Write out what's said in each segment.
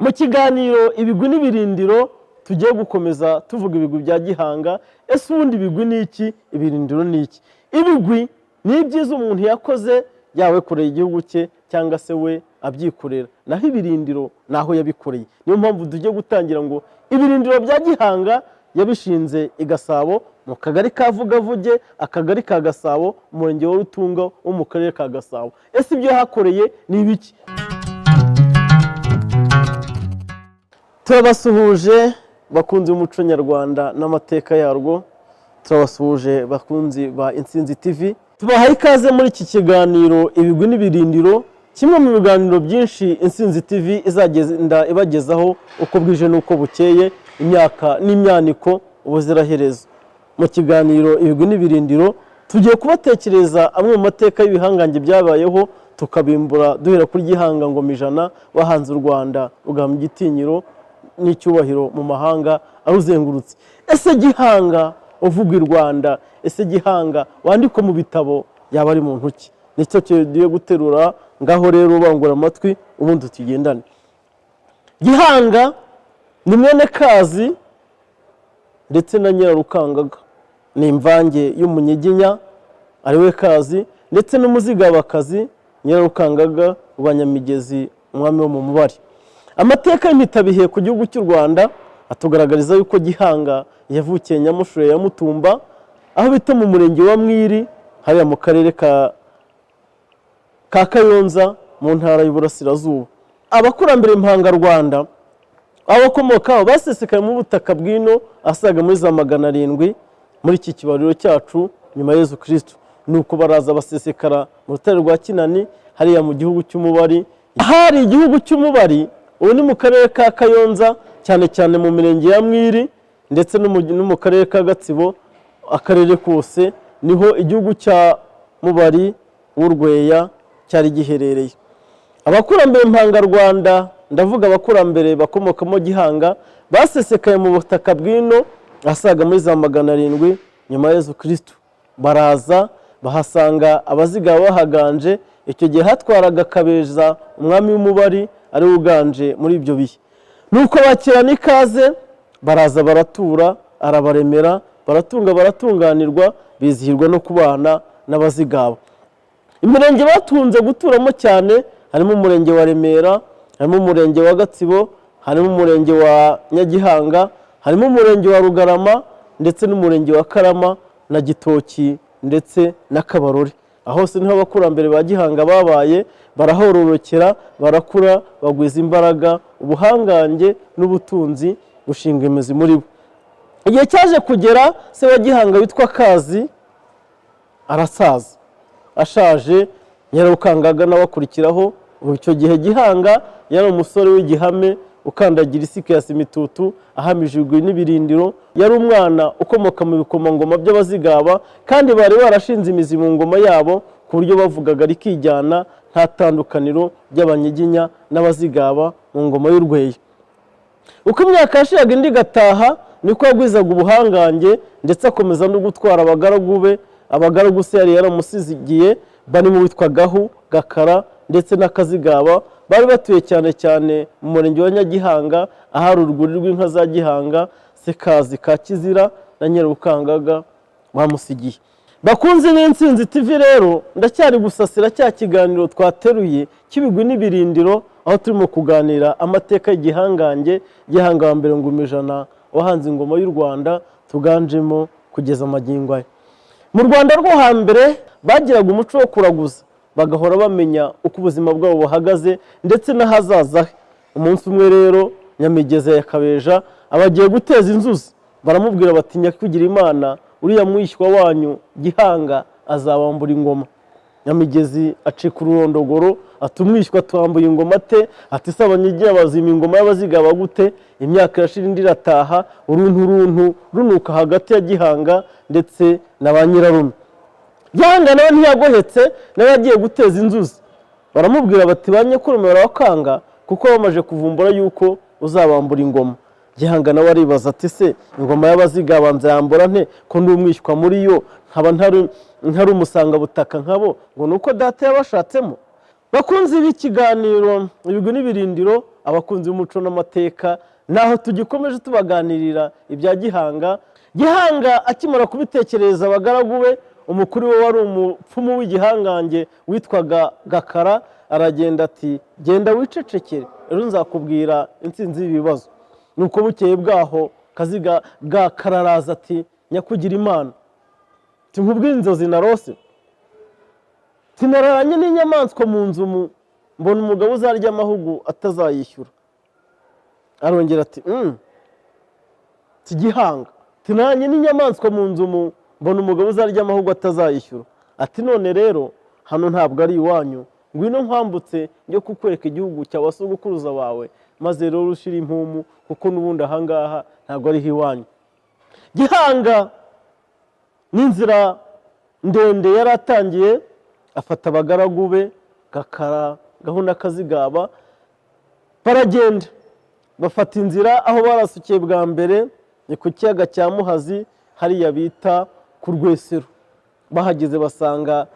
Mu kiganiro ibigwi n'ibirindiro tugiye gukomeza tuvuga ibigwi bya Gihanga. Ese ubundi ibigwi ni iki, ibirindiro ni iki? Ibigwi ni ibyiza umuntu yakoze yawe koreye igihugu cye cyangwa se we abyikorera, naho ibirindiro naho yabikoreye. Niyo mpamvu tugiye gutangira ngo ibirindiro bya Gihanga yabishinze i Gasabo mu kagari ka Vugavuge, akagari ka Gasabo, umurenge wa Rutunga wo mu karere ka Gasabo. Ese ibyo hakoreye ni ibiki? Turabasuhuje bakunzi b'umuco nyarwanda n'amateka yarwo, turabasuhuje bakunzi ba Intsinzi TV. Tubahaye ikaze muri iki kiganiro ibigwi n'ibirindiro, kimwe mu biganiro byinshi Intsinzi TV izagenda ibagezaho uko bwije n'uko bukeye, imyaka n'imyaniko ubuziraherezo. Mu kiganiro ibigwi n'ibirindiro tugiye kubatekereza amwe mu mateka y'ibihangange byabayeho, tukabimbura duhera kuri Gihanga Ngoma ijana wahanze u Rwanda rugamba igitinyiro n'icyubahiro mu mahanga aruzengurutse. Ese Gihanga uvuga i Rwanda, ese Gihanga wandikwa mu bitabo yaba ari muntu ki? Nicyo tugiye guterura, ngaho rero bangura amatwi ubundi tugendane. Gihanga ni mwene Kazi ndetse na Nyirarukangaga, ni imvange y'umunyiginya ariwe Kazi ndetse n'umuzigabakazi Nyirarukangaga Rwanyamigezi, umwami wo mu Mubari. Amateka y'impitabihe ku gihugu cy'u Rwanda atugaragariza yuko Gihanga yavukiye Nyamushure ya Mutumba, aho bita mu murenge wa Mwiri, hariya mu karere ka Kayonza mu ntara y'Uburasirazuba. Abakurambere Impanga-Rwanda abakomokaho basesekaye mu butaka bw'ino asaga muri za 700 muri iki kibariro cyacu nyuma Yezu Kristo. Nuko baraza basesekara mu rutare rwa Kinani hariya mu gihugu cy'Umubari. Hari igihugu cy'Umubari ubu ni mu karere ka Kayonza, cyane cyane mu mirenge ya Mwiri ndetse no mu karere ka Gatsibo, akarere kose niho igihugu cya Mubari w'Urweya cyari giherereye. Abakurambere Impanga-Rwanda, ndavuga abakurambere bakomokamo Gihanga, basesekaye mu butaka bw'ino asaga muri za 700 nyuma Yezu Kristo. Baraza bahasanga abazigaba bahaganje. Icyo gihe hatwaraga Kabeza, umwami w'Umubari ari uganje muri ibyo bihe. Nuko bakirana ikaze, baraza baratura, arabaremera, baratunga baratunganirwa, bizihirwa no kubana n'abazigaba. Imirenge batunze guturamo cyane harimo umurenge wa Remera, harimo umurenge wa Gatsibo, harimo umurenge wa Nyagihanga, harimo umurenge wa Rugarama ndetse n'umurenge wa Karama na Gitoki ndetse na Kabarore. Aho hose niho abakurambere ba Gihanga babaye, barahororokera, barakura, bagwiza imbaraga, ubuhangange n'ubutunzi bushinga imizi muri bo. Igihe cyaje kugera, se wa Gihanga witwa Kazi arasaza, ashaje. Nyirarukangaga n'abakurikiraho. Icyo gihe Gihanga yari umusore w'igihame ukandagira isike ya simitutu, ahamije ibigwi n'ibirindiro. Yari umwana ukomoka mu bikomangoma by'abazigaba, kandi bari barashinze imizi mu ngoma yabo ku buryo bavugaga rikijyana, nta tandukaniro ry'abanyiginya n'abazigaba mu ngoma y'Urweya. Uko imyaka yashiraga indi gataha, niko yagwizaga ubuhangange ndetse akomeza no gutwara abagaragu be. Abagaragu se yari yaramusigiye barimo witwa Gahu, Gakara ndetse n'Akazigaba. Bari batuye cyane cyane mu murenge wa Nyagihanga, ahari urwuri rw'inka za Gihanga, se Kazi ka Kizira na Nyirarukangaga bamusigiye. Bakunzi n'Intsinzi TV rero, ndacyari gusasira cya kiganiro twateruye cy'ibigwi n'ibirindiro, aho turimo kuganira amateka y'igihangange Gihanga wa mbere Ngoma ijana wahanze ingoma y'u Rwanda tuganjemo kugeza magingo aya. Mu Rwanda rwo hambere bagiraga umuco wo kuraguza, bagahora bamenya uko ubuzima bwabo buhagaze ndetse n'ahazaza. Umunsi umwe rero Nyamigezi ya Kabeja abagiye guteza inzuzi, baramubwira bati Nyakugira Imana, uriya mwishywa wanyu Gihanga azabambura ingoma. Nyamigezi acika ururondogoro, ati umwishywa twambuye ingoma te? Ati se abanyiginya bazima ingoma y'abazigaba gute? Imyaka irashira indi irataha, uruntu runuka hagati ya Gihanga ndetse na ba Nyirarume. Gihanga nawe ntiyagohetse, nawe yagiye guteza inzuzi. Baramubwira bati ba Nyirarume barakanga kuko bamaje kuvumbura yuko uzabambura ingoma. Gihanga nawe aribaza ati se ingoma y'abazigaba nzayambura nte ko ndi umwishywa muri yo, nkaba ntari umusanga butaka nkabo, ngo nuko data yabashatsemo. Bakunzi b'ikiganiro ibigwi n'ibirindiro, abakunzi b'umuco n'amateka, naho tugikomeje tubaganirira ibya Gihanga. Gihanga akimara kubitekereza abagaragu be, umukuru we wari umupfumu w'igihangange witwaga Gakara, aragenda ati genda wicecekere, rero nzakubwira intsinzi y'ibibazo. Nuko bukeye bwaho Kaziga Gakara araza ati nyakugira Imana, nkubwire inzozi narose, nararanye n'inyamaswa mu nzu, mbona umugabo uzarya amahugu atazayishyura. Arongera ati Gihanga, nararanye n'inyamaswa mu nzu, mbona umugabo uzarya amahugu atazayishyura. Ati none rero hano ntabwo ari iwanyu, ngwino nkwambutse njye kukwereka igihugu cya basogokuruza bawe, maze rero ushira impumu, kuko n'ubundi ahangaha ntabwo ariho iwanyu. Gihanga n'inzira ndende yari atangiye, afata abagaragu be Gakara, Gahu na Kazigaba, baragenda bafata inzira aho barasukiye bwa mbere ni ku kiyaga cya Muhazi, hariya bita ku Rwesero. Bahageze basanga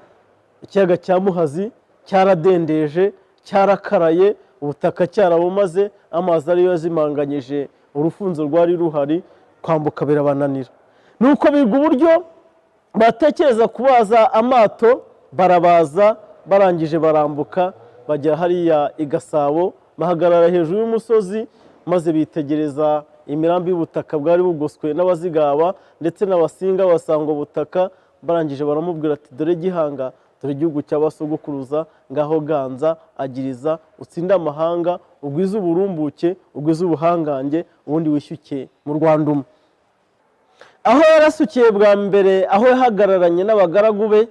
ikiyaga cya Muhazi cyaradendeje, cyarakaraye, ubutaka cyarabumaze, amazi ariyo yazimanganyije, urufunzo rwari ruhari, kwambuka birabananira. Nuko biga uburyo batekereza kubaza amato, barabaza, barangije barambuka bajya hariya i Gasabo, bahagarara hejuru y'umusozi, maze bitegereza imirambi y'ubutaka bwari bugoswe n'Abazigaba ndetse n'Abasinga basanga ubutaka. Barangije baramubwira ati dore Gihanga, dore igihugu cy'abasogokuruza, ngaho ganza agiriza, utsinde amahanga, ugwize uburumbuke, ugwize ubuhangange, ubundi wishyuke mu Rwanda umwe. Aho yarasukiye bwa mbere, aho yahagararanye n'abagaragu be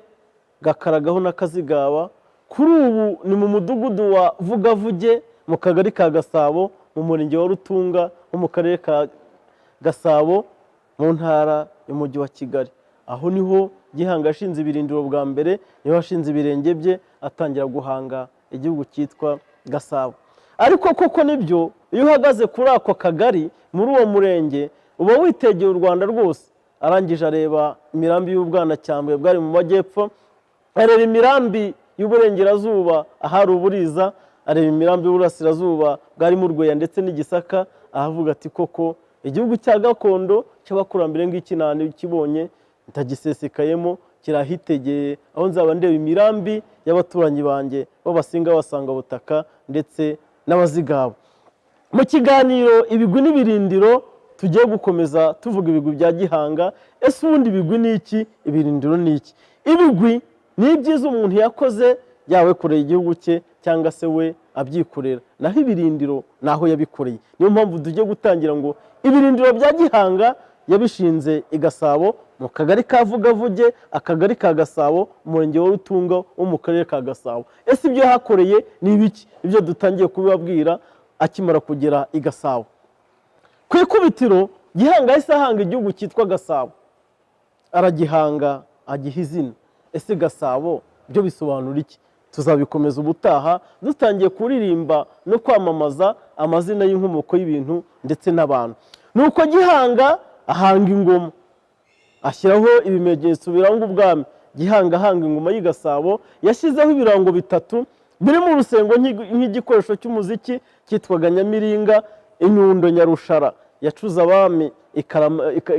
Gakara, Gahu na Kazigaba, kuri ubu ni mu mudugudu wa Vugavuge mu kagari ka Gasabo, mu murenge wa Rutunga wo mu karere ka Gasabo mu ntara y'umujyi wa Kigali. Aho niho Gihanga ashinze ibirindiro bwa mbere, niho ashinze ibirenge bye, atangira guhanga igihugu cyitwa Gasabo. Ariko koko nibyo, iyo uhagaze kuri ako kagari, muri uwo murenge, uba witegeye u Rwanda rwose. Arangije areba imirambi y'Ubwanacyambwe bwari mu majyepfo, areba imirambi y'Uburengerazuba ahari Uburiza, areba imirambi y'Uburasirazuba bwari mu Rweya ndetse n'Igisaka. Ahavuga ati koko igihugu cya gakondo cy'abakurambere ngiki nani kibonye ntagisesekayemo, kirahitegeye, aho nzaba ndeba imirambi y'abaturanyi banjye b'Abasinga, basanga butaka ndetse n'Abazigaba. Mu kiganiro ibigwi n'ibirindiro tugiye gukomeza tuvuga ibigwi bya Gihanga. Ese ubundi ibigwi ni iki, ibirindiro ni iki? Ibigwi ni ibyiza umuntu yakoze, yawe kureye igihugu cye cyangwa se we abyikorera, naho ibirindiro naho yabikoreye. Niyo mpamvu tugiye gutangira ngo ibirindiro bya Gihanga yabishinze i Gasabo mu kagari ka Vugavuge, akagari ka Gasabo, umurenge wa Rutunga wo mu karere ka Gasabo. Ese ibyo yahakoreye ni ibiki? Ibyo dutangiye kubibabwira akimara kugera i Gasabo. Ku ikubitiro Gihanga yahise ahanga igihugu cyitwa Gasabo, aragihanga agiha izina. Ese Gasabo byo bisobanura iki? Tuzabikomeza ubutaha dutangiye kuririmba no kwamamaza amazina y'inkomoko y'ibintu ndetse n'abantu. Nuko Gihanga ahanga ingoma, ashyiraho ibimenyetso biranga ubwami. Gihanga ahanga ingoma y'i Gasabo yashyizeho ibirango bitatu biri mu rusengo nk'igikoresho cy'umuziki cyitwaga Nyamiringa, inyundo Nyarushara yacuze abami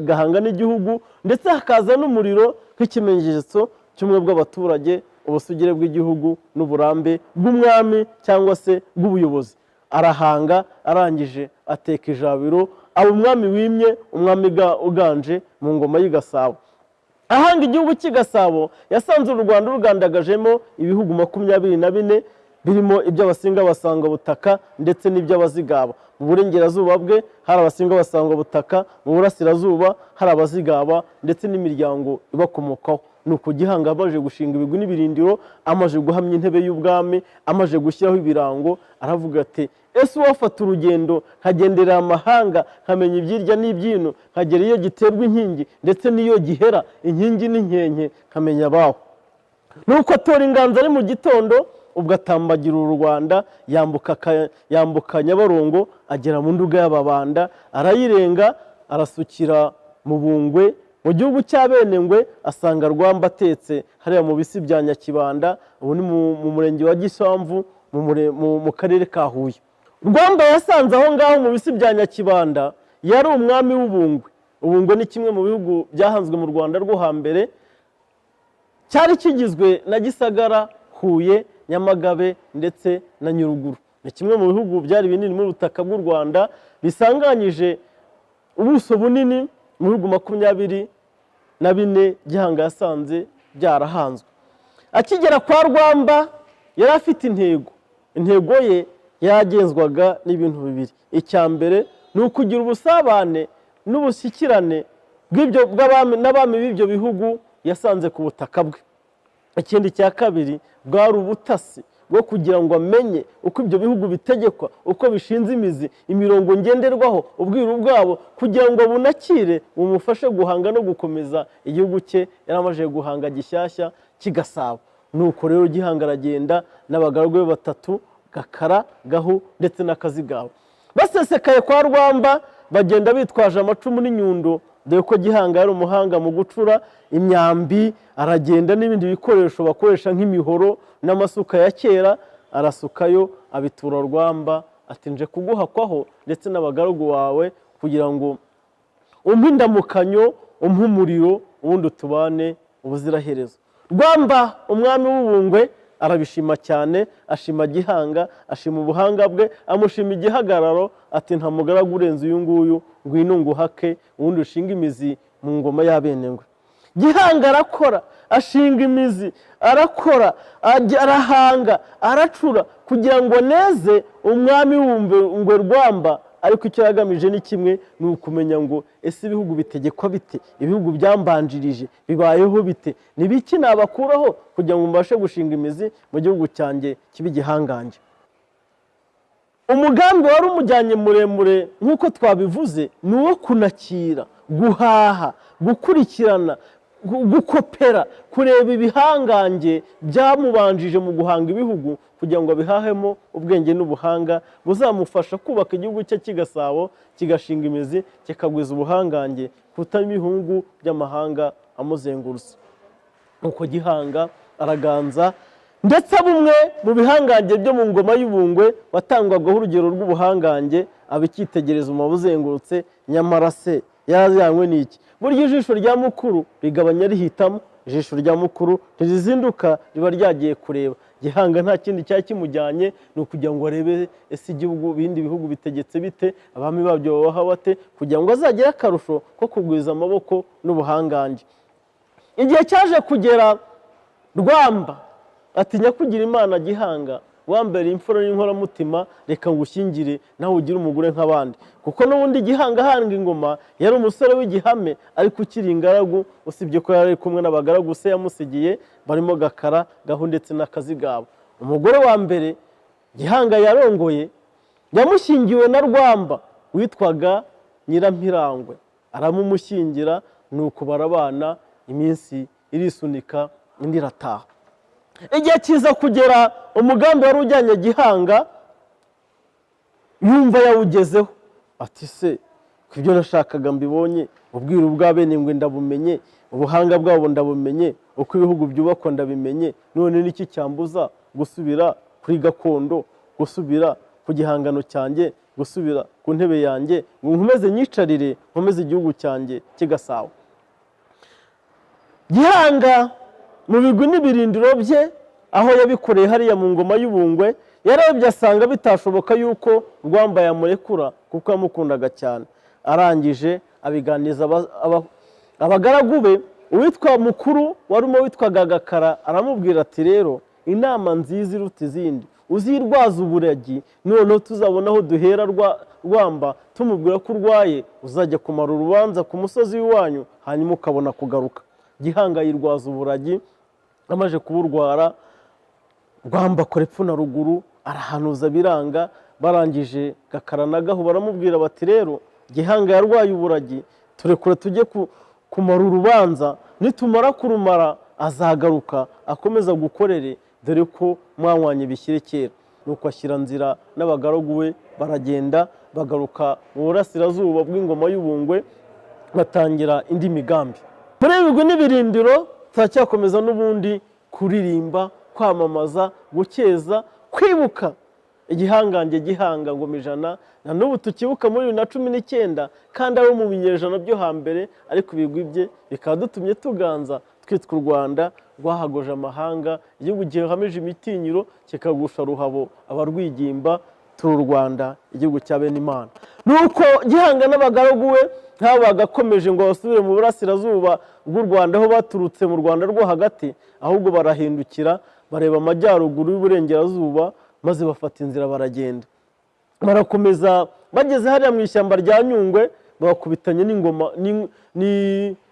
igahanga n'igihugu, ndetse hakaza n'umuriro nk'ikimenyetso cy'ubumwe bw'abaturage, ubusugire bw'igihugu n'uburambe bw'umwami cyangwa se bw'ubuyobozi. Arahanga, arangije ateka ijabiro, aba umwami wimye, umwami uganje mu ngoma y'i Gasabo. Ahanga igihugu cy'i Gasabo yasanze u Rwanda rugandagajemo ibihugu 24 birimo iby'Abasinga basanga butaka ndetse n'iby'Abazigaba. Mu burengerazuba bwe hari Abasinga basanga butaka, mu burasirazuba hari Abazigaba ndetse n'imiryango ibakomokaho. Nuko Gihanga amaze gushinga ibigwi n'ibirindiro, amaze guhamya intebe y'ubwami, amaze gushyiraho ibirango, aravuga ati ese wafata urugendo nkagenderera amahanga, nkamenya ibyirya n'ibyino, nkagera iyo giterwa inkingi ndetse n'iyo gihera inkingi n'inkenke, nkamenya abaho. Nuko atora inganzo ari mu gitondo, ubwo atambagira u Rwanda, yambuka Nyabarongo, agera mu Nduga y'Ababanda, arayirenga, arasukira mu Bungwe, mu gihugu cya Benengwe, asanga Rwamba atetse hariya mu bisi bya Nyakibanda, ubu ni mu murenge wa Gisamvu mu karere ka Huye. Rwamba yasanze aho ngaho mu bisi bya Nyakibanda yari umwami w'Ubungwe. Ubungwe ni kimwe mu bihugu byahanzwe mu Rwanda rwo hambere, cyari kigizwe na Gisagara, Huye, Nyamagabe ndetse na Nyaruguru. Ni kimwe mu bihugu byari binini mu butaka bw'u Rwanda, bisanganyije ubuso bunini mu bihugu 24 Gihanga yasanze byarahanzwe. Akigera kwa Rwamba yari afite intego ye yagenzwaga n'ibintu bibiri. Icya mbere ni ukugira ubusabane n'ubushyikirane n'abami b'ibyo bihugu yasanze ku butaka bwe. Ikindi cya kabiri bwari ubutasi bwo kugira ngo amenye uko ibyo bihugu bitegekwa, uko bishinze imizi, imirongo ngenderwaho, ubwiru bwabo, kugira ngo bunakire bumufashe guhanga no gukomeza igihugu cye yaramaje guhanga gishyashya kigasaba. Nuko rero Gihanga aragenda n'abagaragu be 3, Gakara, Gahu ndetse na Kazigaba. Basesekaye kwa Rwamba bagenda bitwaje amacumu n'inyundo, dore ko Gihanga yari umuhanga mu gucura imyambi, aragenda n'ibindi bikoresho bakoresha nk'imihoro n'amasuka ya kera, arasukayo abitura Rwamba ati nje kuguhakwaho ndetse n'abagaragu wawe kugira ngo umpe indamukanyo, umpe umuriro, ubundi tubane ubuziraherezo. Rwamba umwami w'Ubungwe arabishima cyane, ashima Gihanga, ashima ubuhanga bwe, amushima igihagararo, ati nta mugaragu urenze uyu nguyu, ngwino nguhake ubundi ushinga imizi mu ngoma y'Abenengwe. Gihanga arakora, ashinga imizi, arakora, arahanga, aracura kugira ngo neze umwami w'Ubungwe Rwamba. Ariko icyo yagamije ni kimwe, ni ukumenya ngo ese ibihugu bitegekwa bite, ibihugu byambanjirije bibayeho bite, nibiki nabakuraho kugira ngo mbashe gushinga imizi mu gihugu cyanjye kibe igihangange. Umugambi wari umujyanye muremure nk'uko twabivuze, ni uwo kunakira, guhaha, gukurikirana, gukopera, kureba ibihangange byamubanjije mu guhanga ibihugu kugira ngo abihahemo ubwenge n'ubuhanga buzamufasha kubaka igihugu cye kigasabo, kigashinga imizi, kikagwiza ubuhangange kuruta ibihungu by'amahanga amuzengurutse. Nuko Gihanga araganza, ndetse bumwe mu bihangange byo mu ngoma y'Ubungwe watangwagaho urugero rw'ubuhangange abikitegereza umabuzengurutse. Nyamara se yarazanywe n'iki? Burya ijisho rya mukuru rigabanya rihitamo, ijisho rya mukuru ntirizinduka riba ryagiye kureba. Gihanga nta kindi cyari kimujyanye, ni ukugira ngo arebe ese igihugu bindi bihugu bitegetse bite, abami babyo babaha bate, kugira ngo azagire akarusho ko kugwiza amaboko n'ubuhangange. Igihe cyaje kugera, Rwamba atinya kugira Imana Gihanga, wambere imfura n'inkoramutima, reka ngushyingire nawe ugire umugore nk'abandi. Kuko n'ubundi Gihanga ahanga ingoma yari umusore w'igihame, ariko ukiri ingaragu, usibye ko yari kumwe n'abagaragu se yamusigiye barimo Gakara, Gahu ndetse na Kazigaba. Umugore wa mbere Gihanga yarongoye yamushyingiwe na Rwamba witwaga Nyirampirangwe, aramumushyingira, nuko barabana, iminsi irisunika indi irataha. Igihe kiza kugera, umugambi wari ujyanye Gihanga yumva yawugezeho, ati se ko ibyo nashakaga mbibonye, ubwiru bw'Abenengwe ndabumenye, ubuhanga bwabo ndabumenye, uko ibihugu byubakwa ndabimenye, none niki cyambuza gusubira kuri gakondo, gusubira ku gihangano cyanjye, gusubira ku ntebe yanjye, ngo nkomeze nyicarire, nkomeze igihugu cyanjye kigasabo. Gihanga mu bigwi n'ibirindiro bye aho yabikoreye hariya mu ngoma y'Ubungwe, yarebye asanga bitashoboka yuko Rwamba yamurekura kuko yamukundaga cyane. Arangije abiganiza abagaragu be, uwitwa mukuru warimo witwaga Gakara aramubwira ati rero inama nziza iruta izindi, uzirwaza uburagi, noneho tuzabona aho duhera Rwamba tumubwira ko urwaye, uzajya kumara urubanza ku musozi w'iwanyu, hanyuma ukabona kugaruka. Gihanga yirwaza uburagi, amaje kuburwara, Rwamba akora epfo na ruguru, arahanuza biranga. Barangije Gakara na Gahu baramubwira bati rero Gihanga yarwaye uburagi, turekure tujye kumara urubanza, nitumara kurumara azagaruka akomeza gukorere, dore ko mwanywanye bishyire kera. Nuko ashyira nzira n'abagaragu we, baragenda bagaruka mu burasirazuba bw'ingoma y'Ubungwe, batangira indi migambi. Muri ibigwi n'ibirindiro turacyakomeza n'ubundi kuririmba, kwamamaza, gukeza, kwibuka igihangange Gihanga ngoma ijana, na n'ubu tukibuka muri 2019 kandi abo mu binyejana byo hambere, ariko ibigwi bye bikaba dutumye tuganza twitwa u Rwanda rwahagoje amahanga, igihugu gihamije imitinyiro kikagusha ruhabo abarwigimba, turi u Rwanda igihugu cya bene Imana. Nuko Gihanga n'abagaragu we nk'abo bagakomeje ngo basubire mu burasirazuba bw'u Rwanda aho baturutse mu Rwanda rwo hagati, ahubwo barahindukira bareba amajyaruguru y'uburengerazuba, maze bafata inzira baragenda. Barakomeza bageze hariya mu ishyamba rya Nyungwe, bakubitanye n'ingoma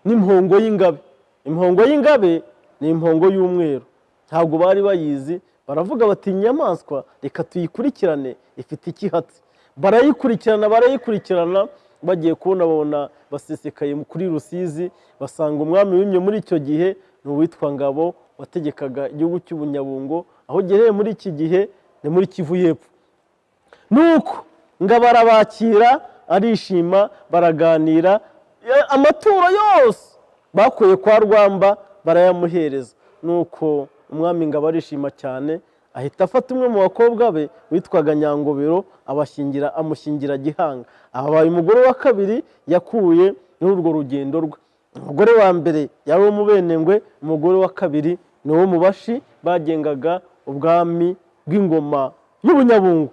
n'impongo y'ingabe. Impongo y'ingabe ni impongo y'umweru, ntabwo bari bayizi. Baravuga bati inyamaswa reka tuyikurikirane ifite ikihatsi. Barayikurikirana bagiye kubona basesekaye kuri Rusizi, basanga umwami wimye muri icyo gihe ni uwitwa Ngabo wategekaga igihugu cy'Ubunyabungo, aho gereye muri iki gihe ni muri Kivu y'Epfo. Nuko Ngabo arabakira arishima, baraganira, amaturo yose bakuye kwa Rwamba barayamuhereza. Nuko umwami Ngabo arishima cyane, ahita afata umwe mu bakobwa be witwaga Nyangobero amushyingira Gihanga. Abaye umugore wa kabiri yakuye muri urwo rugendo rwe. Umugore wa mbere yari uwo mu Benengwe, umugore wa kabiri ni uwo mu Bashi bagengaga ubwami bw'ingoma y'Ubunyabungo.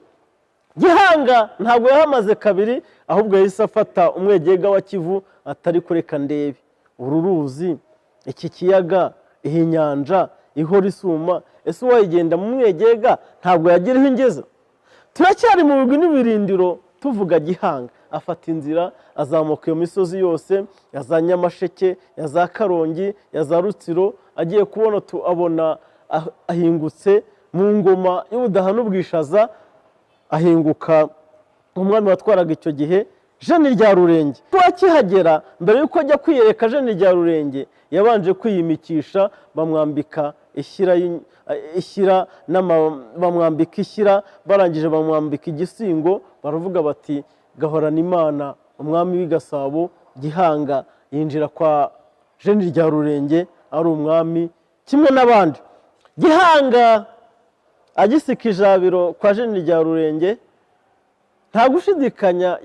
Gihanga ntabwo yahamaze kabiri, ahubwo yahise afata umwegega wa Kivu, atari kureka ndebe uru ruzi, iki kiyaga, iyi nyanja ihora isuma, ese uwayigenda mu mwegega ntabwo yageraho ingeza? Turacyari mu bigwi n'ibirindiro tuvuga Gihanga. Afata inzira azamuka iyo misozi yose ya za Nyamasheke, ya za Karongi, ya za Rutsiro, agiye kubona abona ahingutse mu ngoma y'Ubudaha n'Ubwishaza, ahinguka umwami watwaraga icyo gihe Jeni rya Rurenge. Akihagera, mbere yuko ajya kwiyereka Jeni rya Rurenge, yabanje kwiyimikisha, bamwambika ishyira bamwambika ishyira, barangije bamwambika igisingo. Baravuga bati Gahorana Imana umwami w'i Gasabo Gihanga yinjira kwa Jeni rya Rurenge ari umwami kimwe n'abandi. Gihanga agisika ijabiro kwa Jeni rya Rurenge, nta gushidikanya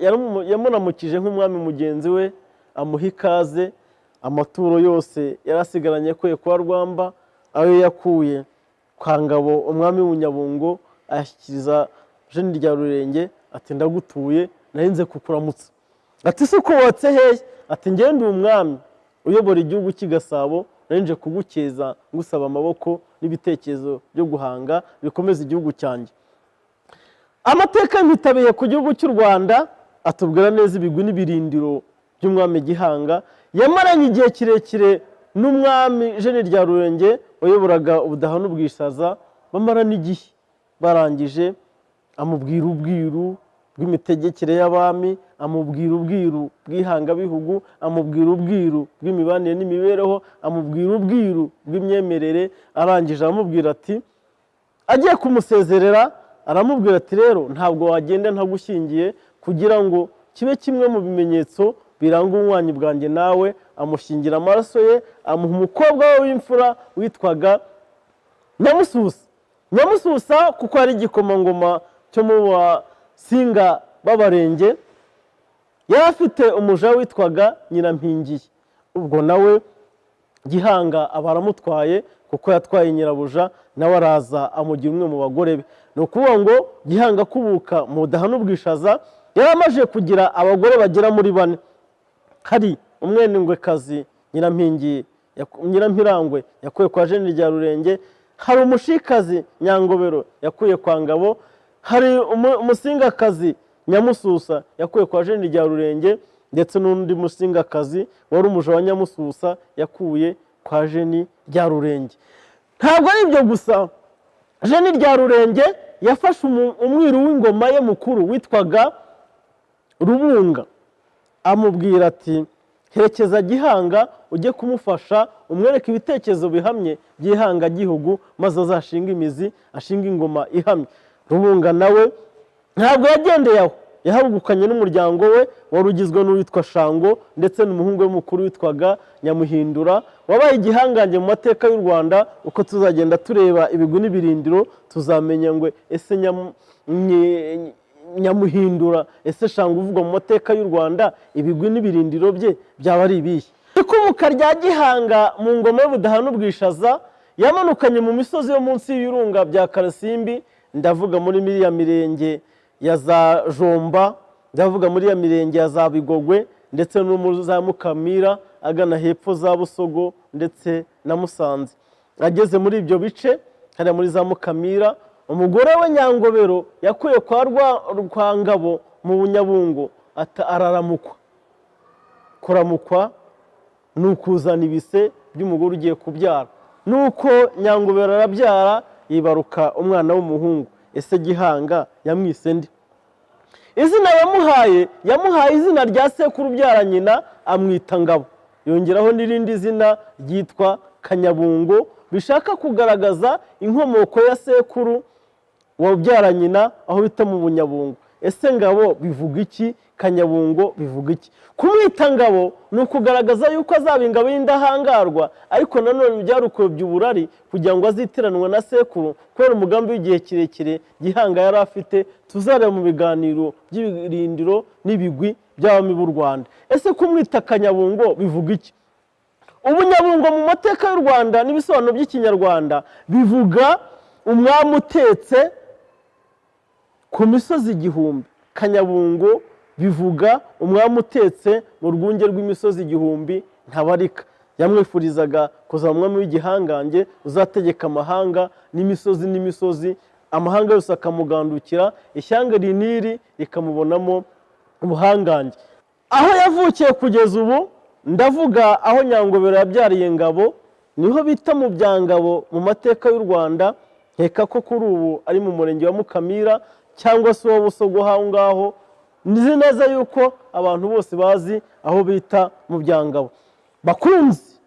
yamunamukije nk'umwami mugenzi we, amuha ikaze. Amaturo yose yarasigaranye akuye kwa Rwamba, ayo yakuye kwa Ngabo umwami w'Ubunyabungo ayashyikiriza Jeni rya Rurenge, ati ndagutuye narinze kukuramutsa. Ati se uko watse hehe? Ati ngende umwami uyobora igihugu cy'i Gasabo, narinje kugukeza ngusaba amaboko n'ibitekerezo byo guhanga bikomeza igihugu cyanjye. Amateka yitabiye ku gihugu cy'u Rwanda atubwira neza ibigwi n'ibirindiro by'umwami Gihanga. Yamaranye igihe kirekire n'umwami Jeni rya Rurenge wayoboraga Ubudaha n'Ubwishaza, bamarana igihe. Barangije amubwira ubwiru bw'imitegekere y'abami, amubwira ubwiru bw'ihangabihugu, amubwira ubwiru bw'imibanire n'imibereho, amubwira ubwiru bw'imyemerere. Arangije aramubwira ati, agiye kumusezerera aramubwira ati rero ntabwo wagenda ntagushyingiye, kugira ngo kibe kimwe mu bimenyetso biranga ubunywanyi bwanjye nawe. Amushyingira amaraso ye, amuha umukobwa we w'imfura witwaga Nyamususa kuko ari igikomangoma cyo mu Basinga b'Abarenge. Yari afite umuja witwaga Nyirampingiye. Ubwo nawe Gihanga aba aramutwaye kuko yatwaye nyirabuja, nawe araza amugira umwe mu bagore be. Ni ukuvuga ngo Gihanga kubuka mu Budaha n'Ubwishaza yari amaze kugira abagore bagera muri 4. Hari umwenengwekazi Nyirampirangwe yakuye kwa Jeni rya Rurenge, hari umushikazi Nyangobero yakuye kwa Ngabo, hari umusingakazi Nyamususa yakuye kwa Jeni rya Rurenge, ndetse n'undi musingakazi wari umuja wa Nyamususa yakuye kwa Jeni rya Rurenge. Ntabwo ari ibyo gusa, Jeni rya Rurenge yafashe umwiru w'ingoma ye mukuru witwaga Rubunga, amubwira ati herekeza Gihanga ujye kumufasha, umwereke ibitekerezo bihamye by'ihanga gihugu, maze azashinga imizi, ashinga ingoma ihamye. Rubunga nawe ntabwo yagendeye aho, yahabukanye n'umuryango we wari ugizwe n'uwitwa Shango ndetse n'umuhungu we mukuru witwaga Nyamuhindura, wabaye igihangange mu mateka y'u Rwanda. Uko tuzagenda tureba ibigwi n'ibirindiro tuzamenya ngo ese Nyamuhindura, ese Shango uvugwa mu mateka y'u Rwanda, ibigwi n'ibirindiro bye byaba ari ibihe? Ikubuka rya Gihanga mu ngoma y'ubudaha n'ubwishaza yamanukanye mu misozi yo munsi y'ibirunga bya Karasimbi, ndavuga muri miriya mirenge ya za Jomba, ndavuga muri ya mirenge ya za Bigogwe ndetse no muri za Mukamira agana hepfo za Busogo ndetse na Musanze. Ageze muri ibyo bice hari muri za Mukamira, umugore we Nyangobero yakuye kwa Ngabo mu Bunyabungo araramukwa. Kuramukwa ni ukuzana ibise by'umugore ugiye kubyara, nuko Nyangobero arabyara yibaruka umwana w'umuhungu. Ese Gihanga yamwise nde? Izina yamuhaye izina rya sekuru ubyara nyina, amwita Ngabo, yongeraho n'irindi zina ryitwa Kanyabungo, bishaka kugaragaza inkomoko ya sekuru wabyara nyina aho bita mu Bunyabungo. Ese Ngabo bivuga iki? Kanyabungo bivuga iki? Kumwita Ngabo ni ukugaragaza yuko azaba ingabo y'indahangarwa, ariko nanone byarukobye uburari kugira ngo azitiranwe na sekuru kubera umugambi w'igihe kirekire Gihanga yari afite. Tuzareba mu biganiro by'ibirindiro n'ibigwi by'abami b'u Rwanda. Ese kumwita Kanyabungo bivuga iki? Ubunyabungo mu mateka y'u Rwanda n'ibisobanuro by'Ikinyarwanda bivuga umwami utetse ku misozi igihumbi. Kanyabungo bivuga umwami utetse mu rwunge rw'imisozi igihumbi ntabarika. Yamwifurizaga kuzaba umwami w'igihangange uzategeka amahanga n'imisozi, amahanga yose akamugandukira, ishyanga riniri rikamubonamo ubuhangange. Aho yavukiye kugeza ubu, ndavuga aho Nyangobero yabyariye Ngabo, niho bita mu Byangabo mu mateka y'u Rwanda. Nkeka ko kuri ubu ari mu murenge wa Mukamira cyangwa se uwa Busogo aho ngaho. Nizi neza yuko abantu bose bazi aho bita mu Byangabo. Bakunzi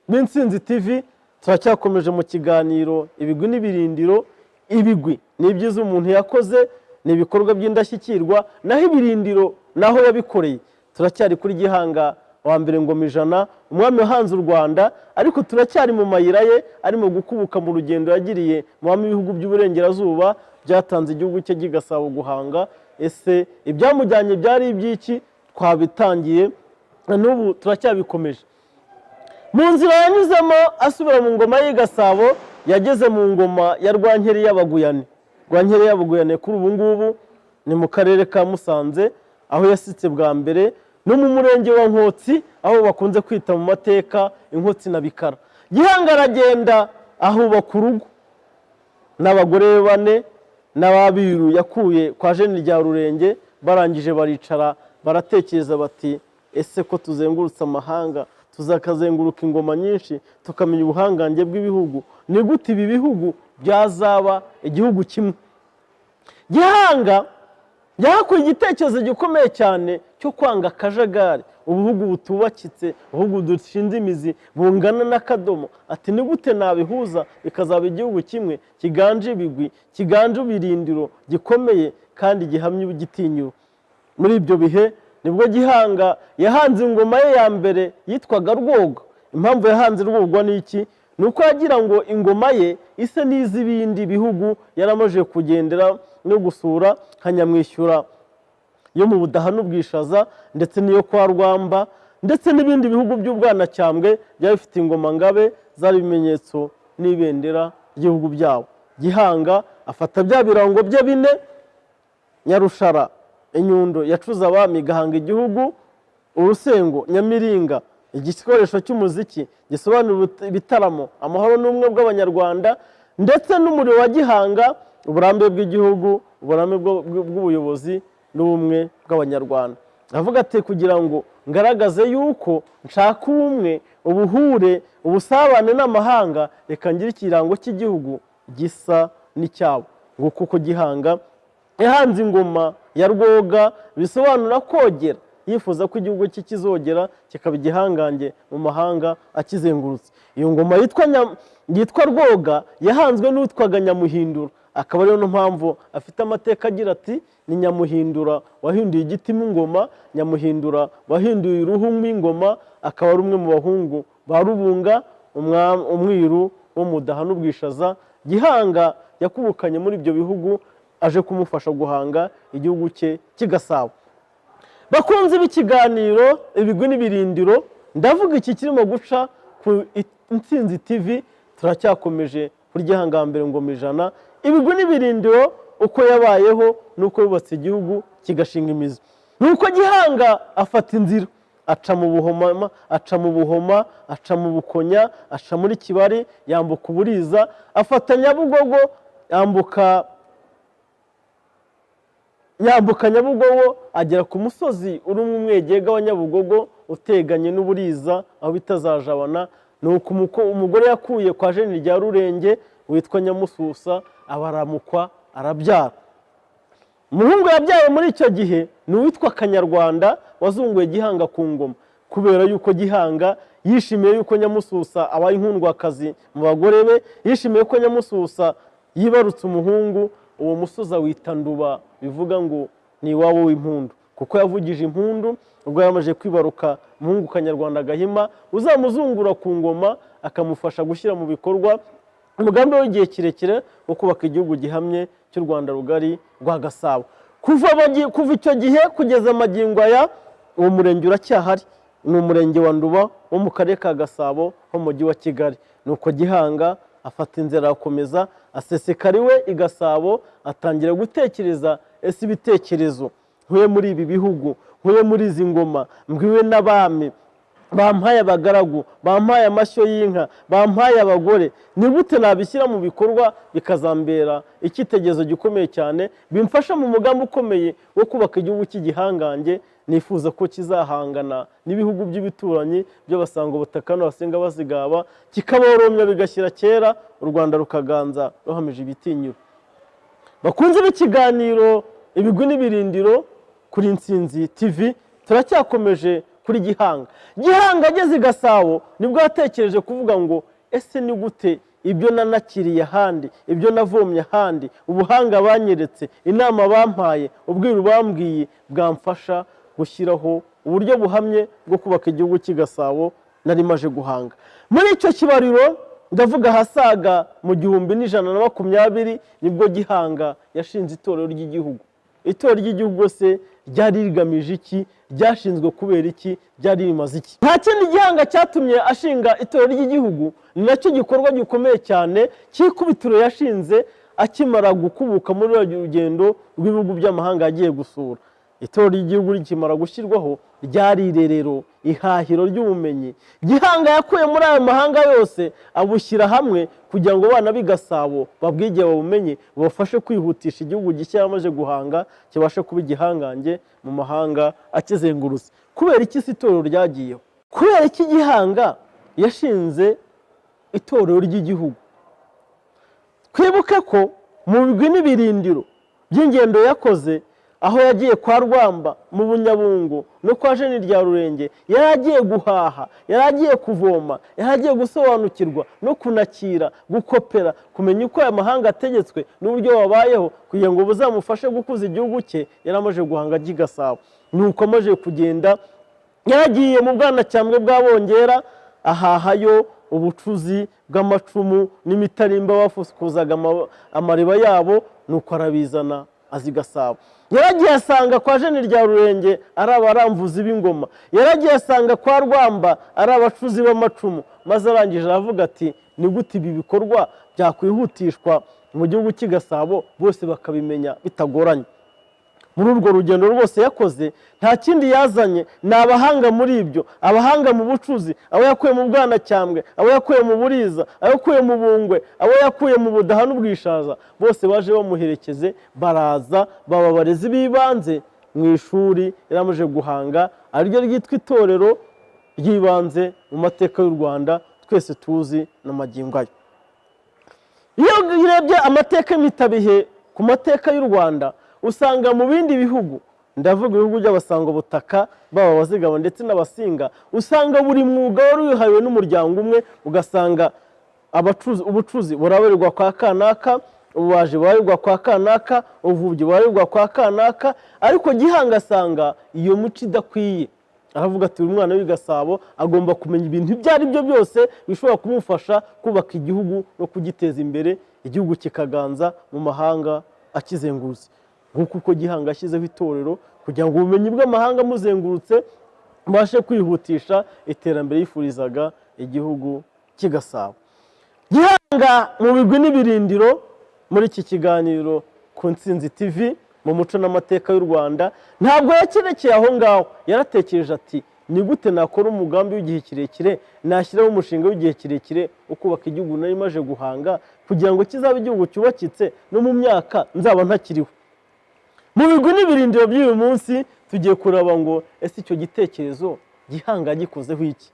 b'Intsinzi TV, turacyakomeje mu kiganiro ibigwi n'ibirindiro. Ibigwi ni ibyiza umuntu yakoze, ni ibikorwa by'indashyikirwa, naho ibirindiro naho yabikoreye. Turacyari kuri Gihanga wa mbere Ngoma ijana, umwami wahanze u Rwanda, ariko turacyari mu mayira ye arimo gukubuka mu rugendo yagiriye mu bami b'ibihugu by'uburengerazuba byatanze igihugu cye gigasaba guhanga. Ese ibyamujyanye byari iby'iki? Twabitangiye n'ubu turacyabikomeje. Mu nzira yanyuzemo asubira mu ngoma y'i Gasabo, yageze mu ngoma ya Rwankeri y'Abaguyane. Rwankeri y'Abaguyane kuri ubu ngubu ni mu karere ka Musanze, aho yasitse bwa mbere, no mu murenge wa Nkotsi aho bakunze kwita mu mateka Inkotsi na Bikara. Gihanga aragenda ahubaka urugo n'abagore be 4 n'ababiru yakuye kwa Jeni rya Rurenge. Barangije baricara baratekereza bati, ese ko tuzengurutse amahanga, tuzakazenguruka ingoma nyinshi, tukamenya ubuhangange bw'ibihugu, ni gute ibi bihugu byazaba igihugu kimwe? Gihanga yahakuye igitekerezo gikomeye cyane cyo kwanga akajagari, ubuhugu butubakitse, ubuhugu dushinze imizi bungana n'akadomo. Ati ni gute nabihuza bikazaba igihugu kimwe kiganje ibigwi, kiganje ibirindiro, gikomeye kandi gihamye igitinyiro. Muri ibyo bihe nibwo Gihanga yahanze ingoma ye ya mbere yitwaga Rwoga. Impamvu yahanze Rwogwa ni iki? Nuko yagira ngo ingoma ye ise n'iz'ibindi bihugu yaramaje kugendera no gusura, nka Nyamwishyura yo mu Budaha n'Ubwishaza ndetse n'iyo kwa Rwamba ndetse n'ibindi bihugu by'Ubwanacyambwe byari bifite ingoma ngabe zari ibimenyetso n'ibendera ry'ibihugu byabo. Gihanga afata bya birango bye 4, Nyarushara, Inyundo yacuza abami igahanga igihugu, Urusengo, Nyamiringa, igikoresho cy'umuziki gisobanura ibitaramo, amahoro n'ubumwe bw'Abanyarwanda, ndetse n'umuriro wa Gihanga, uburambe bw'igihugu, uburambe bw'ubuyobozi n'ubumwe bw'Abanyarwanda. Avuga ati kugira ngo ngaragaze yuko nshaka ubumwe, ubuhure, ubusabane n'amahanga, reka ngire ikirango cy'igihugu gisa n'icyabo. Ngo kuko Gihanga yahanze ingoma ya Rwoga bisobanura kogera, yifuza ko igihugu cye kizogera kikaba igihangange mu mahanga akizengurutse. Iyo ngoma yitwa Rwoga yahanzwe n'utwaga Nyamuhindura, akaba ariyo mpamvu afite amateka agira ati ni Nyamuhindura wahinduye igiti mu ngoma, Nyamuhindura wahinduye uruhu mw'ingoma, akaba ari umwe mu bahungu ba Rubunga umwiru wo mudaha n'ubwishaza. Gihanga yakubukanye muri ibyo bihugu aje kumufasha guhanga igihugu cye cy'Igasabo. Bakunze b'ikiganiro ibigwi n'ibirindiro, ndavuga iki kirimo guca ku Intsinzi TV, turacyakomeje kurya hangambere ngoma ijana. Ibigwi n'ibirindiro uko yabayeho nuko yubatse igihugu kigashinga imizi. Nuko Gihanga afata inzira aca mu Buhoma, aca mu Bukonya, aca muri Kibari, yambuka Uburiza, afata Nyabugogo, yambuka Nyabugogo agera ku musozi uri mu mwegega wa Nyabugogo uteganye n'Uburiza aho bitazajabana. Nuko umugore yakuye kwa Jeni rya Rurenge witwa Nyamususa abaramukwa arabyara. Umuhungu yabyaye muri icyo gihe ni uwitwa Kanyarwanda wazunguye Gihanga ku ngoma, kubera yuko Gihanga yishimiye yuko Nyamususa abaye inkundwakazi mu bagore be, yishimiye ko Nyamususa yibarutse umuhungu. Uwo musozi awita Nduba, bivuga ngo ni iwabo w'impundu, kuko yavugije impundu ubwo yamaze kwibaruka umuhungu Kanyarwanda Gahima uzamuzungura ku ngoma akamufasha gushyira mu bikorwa umugambi w'igihe kirekire wo kubaka igihugu gihamye cy'u Rwanda rugari rwa Gasabo. Kuva icyo gihe kugeza magingo aya uwo murenge uracyahari, ni umurenge wa Nduba wo mu karere ka Gasabo ho mu mujyi wa Kigali. Nuko Gihanga afata inzira akomeza asesekara iwe i Gasabo, atangira gutekereza ese ibitekerezo nkuye muri ibi bihugu, nkuye muri izi ngoma, mbwiwe n'abami bampaye abagaragu, bampaye amashyo y'inka, bampaye abagore, ni gute nabishyira mu bikorwa bikazambera icyitegerezo gikomeye cyane, bimfasha mu mugambi ukomeye wo kubaka igihugu cy'igihangange nifuza ko kizahangana n'ibihugu by'ibituranyi by'abasango butaka n'abasenga bazigaba, kikaboromya bigashyira kera, u Rwanda rukaganza ruhamije ibitinyiro. Bakunze b'ikiganiro ibigwi n'ibirindiro kuri Intsinzi TV, turacyakomeje kuri Gihanga. Gihanga ageze i Gasabo nibwo yatekereje kuvuga ngo ese ni gute ibyo nanakiriye ahandi, ibyo navomye ahandi, ubuhanga banyeretse, inama bampaye, ubwiru bambwiye bwamfasha gushyiraho uburyo buhamye bwo kubaka igihugu cy'Igasabo nari maje guhanga. Muri icyo kibariro ndavuga hasaga mu 1120 nibwo Gihanga yashinze itorero ry'igihugu. Itorero ry'igihugu se ryari rigamije iki? Ryashinzwe kubera iki? Ryari rimaze iki? Nta kindi Gihanga cyatumye ashinga itorero ry'igihugu, ni nacyo gikorwa gikomeye cyane cy'ikubitiro yashinze akimara gukubuka muri urugendo rw'ibihugu by'amahanga yagiye gusura. Itorero ry'igihugu rikimara gushyirwaho ryari irerero, ihahiro ry'ubumenyi. Gihanga yakuye muri ayo mahanga yose abushyira hamwe kugira ngo abana b'i Gasabo babwige babumenye, bubafashe kwihutisha igihugu gishya yamaze guhanga kibashe kuba igihangange mu mahanga akizengurutse. Kubera iki si itorero ryagiyeho? Kubera iki Gihanga yashinze itorero ry'igihugu? Twibuke ko mu bigwi n'ibirindiro by'ingendo yakoze, aho yagiye kwa Rwamba mu Bunyabungo no kwa Jeni rya Rurenge, yaragiye guhaha, yaragiye kuvoma, yaragiye gusobanukirwa no kunakira, gukopera, kumenya uko aya mahanga ategetswe n'uburyo wabayeho kugira ngo buzamufashe gukuza igihugu cye. Yaramaje guhanga Gasabo. Nuko amaje kugenda yaragiye mu Bwanacyambwe bw'Abongera ahahayo ubucuzi bw'amacumu n'imitarimba bafukuzaga amariba yabo, nuko arabizana azi Gasabo. Yaragiye asanga kwa Jeni rya Rurenge ari abaramvuzi b'ingoma, yaragiye asanga kwa Rwamba ari abacuzi b'amacumu, maze arangije aravuga ati ni gute ibi bikorwa byakwihutishwa mu gihugu cy'Igasabo bose bakabimenya bitagoranye. Muri urwo rugendo rwose yakoze nta kindi yazanye, ni abahanga muri ibyo, abahanga mu bucuzi, abo yakuye mu Bwanacyambwe, abo yakuye mu Buriza, abo yakuye mu Bungwe, abo yakuye mu Budaha n'Ubwishaza, bose baje bamuherekeze, baraza baba abarezi b'ibanze mu ishuri yaramaje guhanga, ariryo ryitwa itorero ry'ibanze mu mateka y'u Rwanda twese tuzi n'amagingo ayo. Iyo urebye amateka y'imitabihe ku mateka y'u Rwanda, usanga mu bindi bihugu, ndavuga ibihugu by'abasango butaka baba abazigaba ndetse n'abasinga, usanga buri mwuga wari wihariwe n'umuryango umwe, ugasanga ubucuzi burabarirwa kwa kanaka, ububaji bubarirwa kwa kanaka, ubuvubyi bubarirwa kwa kanaka, ariko Gihanga asanga iyo muco idakwiye. Aravuga ati uyu mwana w'i Gasabo agomba kumenya ibintu ibyo ari byo byose bishobora kumufasha kubaka igihugu no kugiteza imbere, igihugu kikaganza mu mahanga akizengurutse. Nk'uko uko Gihanga ashyizeho itorero kugira ngo ubumenyi bw'amahanga muzengurutse mubashe kwihutisha iterambere yifurizaga igihugu cy'i Gasabo. Gihanga mu bigwi n'ibirindiro muri iki kiganiro ku Ntsinzi TV mu muco n'amateka y'u Rwanda, ntabwo yakerekeye aho ngaho. Yaratekereje ati ni gute nakora umugambi w'igihe kirekire, nashyiraho umushinga w'igihe kirekire wo kubaka igihugu nari maje guhanga kugira ngo kizabe igihugu cyubakitse no mu myaka nzaba ntakiriho. Mu bigwi n'ibirindiro by'uyu munsi tugiye kuraba ngo ese icyo gitekerezo Gihanga gikozeho iki.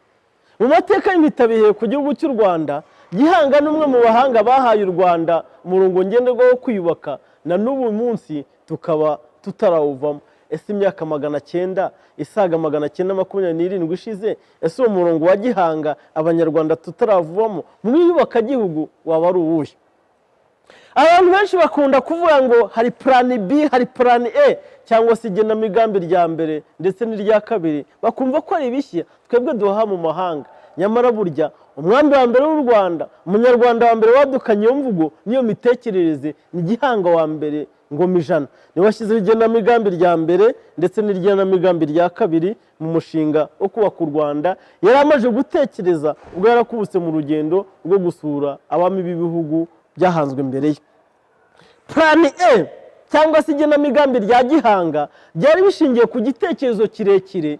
Mu mateka y'imitabihe ku gihugu cy'u Rwanda, Gihanga ni umwe mu bahanga bahaye u Rwanda umurongo ngenderwaho wo kwiyubaka, na n'ubu munsi tukaba tutarawuvamo. Ese imyaka 900 isaga 927 ishize, ese uwo murongo wa Gihanga abanyarwanda tutaravuvamo mu iyubaka gihugu waba ari uwuhe? Abantu benshi bakunda kuvuga ngo hari plan B, hari plan A, cyangwa se igenamigambi rya mbere ndetse n'irya kabiri, bakumva ko ari bishya twebwe duha mu mahanga. Nyamara burya umwambi wa mbere w'u Rwanda, umunyarwanda wa mbere wadukanye iyo mvugo niyo mitekerereze, ni Gihanga wa mbere Ngoma Ijana. Niwe washyizeho igenamigambi rya mbere ndetse n'igenamigambi rya kabiri mu mushinga wo kubaka u Rwanda. Yari amaze gutekereza ubwo yarakubutse mu rugendo rwo gusura abami b'ibihugu byahanzwe mbere ye. Plan A cyangwa se igenamigambi rya Gihanga byari bishingiye ku gitekerezo kirekire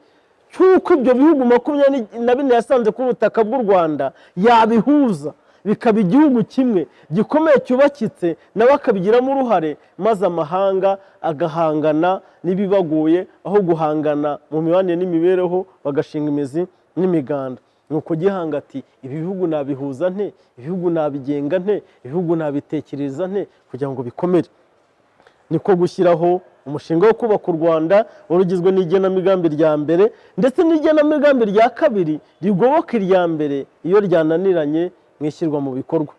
cy'uko ibyo bihugu 24 yasanze ku butaka bw'u Rwanda yabihuza bikaba igihugu kimwe gikomeye cyubakitse, nawe akabigiramo uruhare, maze amahanga agahangana n'ibibagoye aho guhangana mu mibanire n'imibereho, bagashinga imizi n'imiganda. Nuko Gihanga ati ibi bihugu nabihuza nte, ibihugu nabigenga nte, ibihugu nabitekereza nte kugira ngo bikomere. Niko gushyiraho umushinga wo kubaka u Rwanda warugizwe n'igenamigambi rya mbere ndetse n'igenamigambi rya kabiri rigoboka irya mbere iyo ryananiranye mwishyirwa mu bikorwa.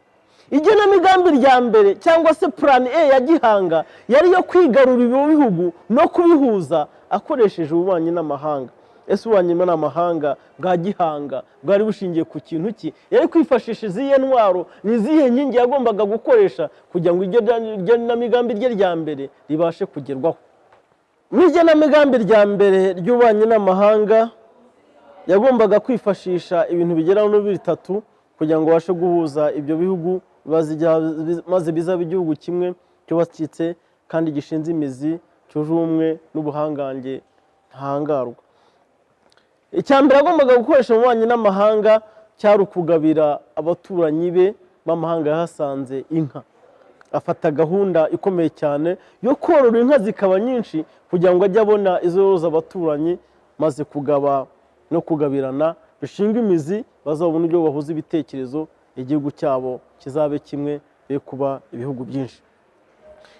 Igenamigambi rya mbere cyangwa se plan A ya Gihanga yari yo kwigarurira ibyo bihugu no kubihuza akoresheje ububanyi n'amahanga. Ese ububanyi n'amahanga bwa Gihanga bwari bushingiye ku kintu ki? Yari kwifashisha izihe ntwaro n'izihe nkingi yagombaga gukoresha kugira ngo iryo genamigambi rye rya mbere ribashe kugerwaho. Mu igenamigambi rya mbere ry'ububanyi n'amahanga yagombaga kwifashisha ibintu bigera no bitatu kugira ngo bashe guhuza ibyo bihugu maze bizaba igihugu kimwe cyubakitse kandi gishinze imizi, cyuje ubumwe n'ubuhangange ntahangarwa. Icyambere agombaga gukoresha mu bubanyi n'amahanga cyari ukugabira abaturanyi be b'amahanga yahasanze inka. Afata gahunda ikomeye cyane yo korora inka zikaba nyinshi kugira ngo ajye abona izo yoroza abaturanyi, maze kugaba no kugabirana bishinga imizi, bazabona ibyo bahuza ibitekerezo, igihugu cyabo kizabe kimwe be kuba ibihugu byinshi.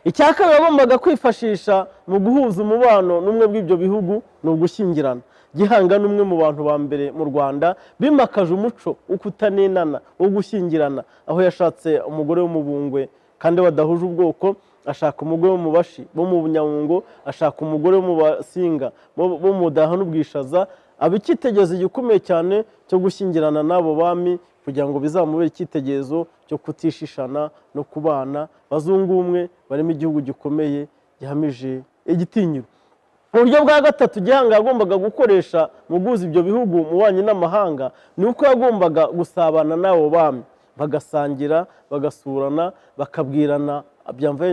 Icya kabiri agombaga kwifashisha mu guhuza umubano n'umwe bw'ibyo bihugu ni ugushyingirana. Gihanga n'umwe mu bantu ba mbere mu Rwanda bimakaje umuco wo kutanenana, wo gushyingirana, aho yashatse umugore w'umubungwe kandi badahuje ubwoko, ashaka umugore wo mu Bashi bo mu Bunyabungo, ashaka umugore wo mu Basinga bo mu Daha n'Ubwishaza, aba icyitegererezo gikomeye cyane cyo gushyingirana n'abo bami kugira ngo bizamubere icyitegererezo cyo kutishishana no kubana bazungu umwe barimo igihugu gikomeye gihamije igitinyiro. Uburyo bwa gatatu Gihanga yagombaga gukoresha mu guhuza ibyo bihugu mu bubanyi n'amahanga ni uko yagombaga gusabana n'abo bami, bagasangira, bagasurana, bakabwirana byamvaye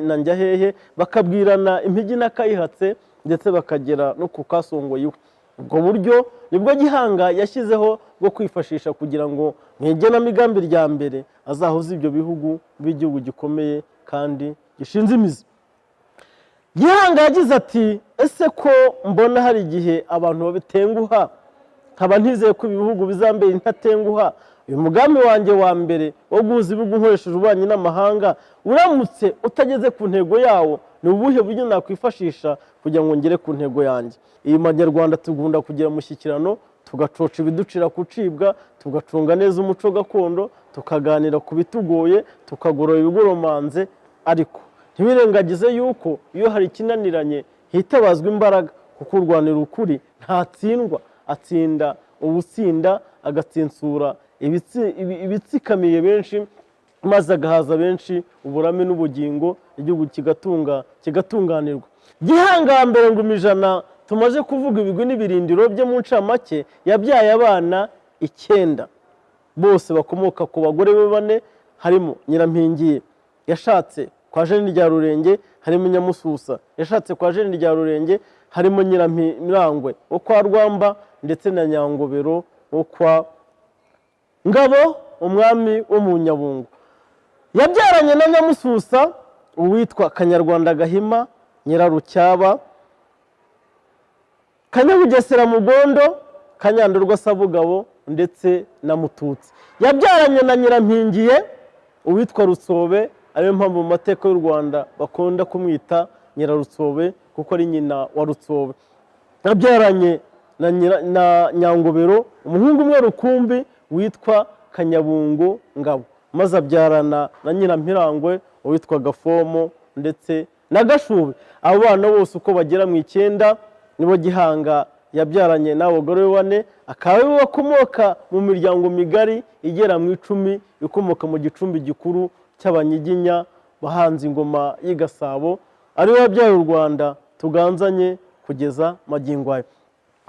na njya hehe, bakabwirana impigi n'akayihatse ndetse bakagera no ku kasongoye iwe. Ubwo buryo nibwo Gihanga yashyizeho bwo kwifashisha kugira ngo mu igenamigambi rya mbere azahuze ibyo bihugu by'igihugu gikomeye kandi gishinze imizi. Gihanga yagize ati ese ko mbona hari igihe abantu babitenguha, nkaba ntizeye ko ibihugu bizambera intatenguha, uyu mugambi wanjye wa mbere wo guhuza ibihugu nkoresheje ububanyi n'amahanga uramutse utageze ku ntego yawo, ni ubuhe buryo nakwifashisha kugira ngo ngere ku ntego yanjye? Iyi Manyarwanda tugunda kugira umushyikirano, tugacoca ibiducira kucibwa, tugacunga neza umuco gakondo, tukaganira ku bitugoye, tukagorora ibigoromanze, ariko ntibirengagize yuko iyo hari ikinaniranye hitabazwa imbaraga, kuko urwanira ukuri ntatsindwa, atsinda ubutsinda, agatsinsura ibitsikamiye benshi, maze agahaza benshi uburame n'ubugingo, igihugu kigatunganirwa. Gihangambere Ngoma ijana tumaze kuvuga ibigwi n'ibirindiro bye mu ncamake, yabyaye abana 9 bose bakomoka ku bagore be 4, harimo Nyirampingiye yashatse kwa Jeni rya Rurenge, harimo Nyamususa yashatse kwa Jeni rya Rurenge, harimo Nyiramirangwe wo kwa Rwamba, ndetse na Nyangobero wo kwa Ngabo umwami wo mu Nyabungo. Yabyaranye na Nyamususa uwitwa Kanyarwanda Gahima, Nyirarucyaba, Kanyabugesera Mugondo, Kanyandorwa Sabugabo ndetse na Mututsi. Yabyaranye na Nyirampingiye uwitwa Rutsobe, ariyo mpamvu mu mateka y'u Rwanda bakunda kumwita Nyirarutsobe kuko ari nyina wa Rutsobe. Yabyaranye na Nyangobero umuhungu umwe rukumbi witwa Kanyabungo Ngabo, maze abyarana na Nyirampirangwe uwitwa Gafomo ndetse na Gashube. Abo bana bose uko bagera mu 9 nibo Gihanga yabyaranye n'abagore 4, akaba ari bakomoka mu miryango migari igera mu 10 ikomoka mu gicumbi gikuru cy'Abanyiginya bahanze ingoma y'Igasabo, ari we wabyaye u Rwanda tuganzanye kugeza magingo aya.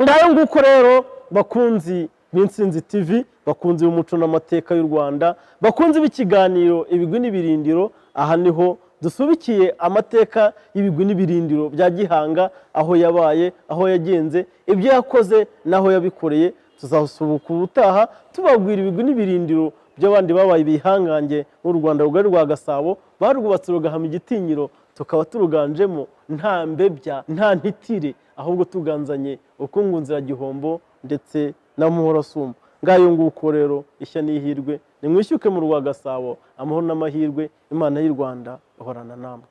Ngayo nguko rero bakunzi b'Intsinzi TV, bakunzi b'umuco n'amateka y'u Rwanda, bakunzi b'ikiganiro ibigwi n'ibirindiro, aha niho dusubikiye amateka y'ibigwi n'ibirindiro bya Gihanga, aho yabaye, aho yagenze, ibyo yakoze naho yabikoreye. Tuzasubuka ubutaha tubabwira ibigwi n'ibirindiro by'abandi babaye bihangange mu Rwanda rugari rwa Gasabo, barwubatse rugahama igitinyiro, tukaba turuganjemo nta mbebya nta ntitire, ahubwo tuganzanye ubukungu nzira gihombo ndetse na muhorasumba. Ngayo nguko rero ishya n'ihirwe nimwishyuke mu rwa Gasabo, amahoro n'amahirwe, Imana y'u Rwanda ihorana namwe.